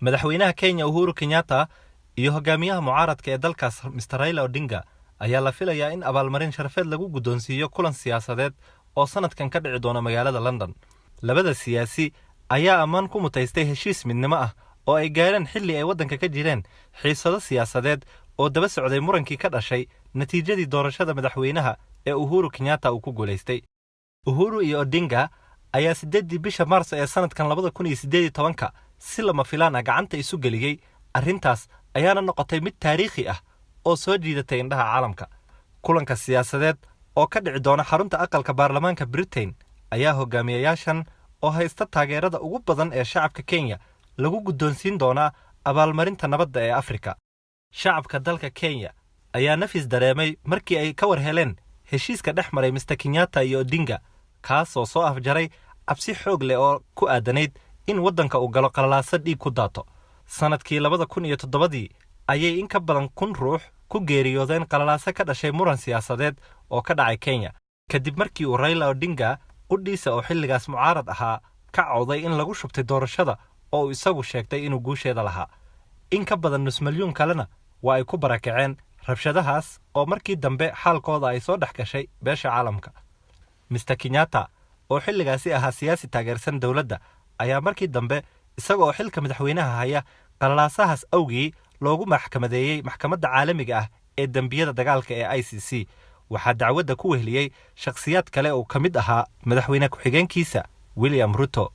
madaxweynaha Kenya Uhuru Kenyatta iyo hogaamiyaha mucaaradka ee dalkaas Mr. Raila Odinga ayaa la filayaa in abaalmarin sharafeed lagu guddoonsiiyo kulan siyaasadeed oo sanadkan ka dhici doona magaalada London. Labada siyaasi ayaa ammaan ku mutaystay heshiis midnimo ah oo ay gaareen xilli ay waddanka ka jireen xiisado siyaasadeed oo daba socday murankii ka dhashay natiijadii doorashada madaxweynaha ee Uhuru Kenyatta uu ku guuleystay. Uhuru iyo Odinga ayaa 8 bisha Maars ee sanadkan 2018 si lama filaan ah gacanta isu geliyay. Arrintaas ayaana noqotay mid taariikhi ah oo soo jiidatay indhaha caalamka. Kulanka siyaasadeed oo ka dhici doona xarunta aqalka baarlamaanka Britain ayaa hogaamiyayaashan oo haysta taageerada ugu badan ee shacabka Kenya lagu guddoonsiin doonaa abaalmarinta nabadda ee Afrika. Shacabka dalka Kenya ayaa nafis dareemay markii ay ka war heleen heshiiska dhex maray Mr. Kenyatta iyo Odinga, kaas oo soo afjaray cabsi xoog leh oo ku aadanayd in waddanka uu galo qalalaasa dhiig ku daato. Sanadkii 2007 ayay in ka badan 1,000 ruux ku geeriyoodeen qalalaasa ka dhashay muran siyaasadeed oo ka dhacay Kenya, kadib markii uu Raila Odinga qudhiisa oo xilligaas mucaarad ahaa ka cawday in lagu shubtay doorashada oo isagu sheegtay inuu guusheeda lahaa. In ka badan nus milyuun kalena waa ay ku barakaceen rabshadahaas oo markii dambe xaalkooda ay soo dhex gashay beesha caalamka. Mr. Kenyatta oo xilligaasi ahaa siyaasi taageersan dowladda ayaa markii dambe isagoo xilka madaxweynaha haya qalalaasahaas awgii loogu maxkamadeeyay maxkamadda caalamiga ah ee dambiyada dagaalka ee ICC. waxaa dacwadda ku wehliyay shakhsiyaad kale oo ka mid ahaa madaxweyne ku-xigeenkiisa William Ruto.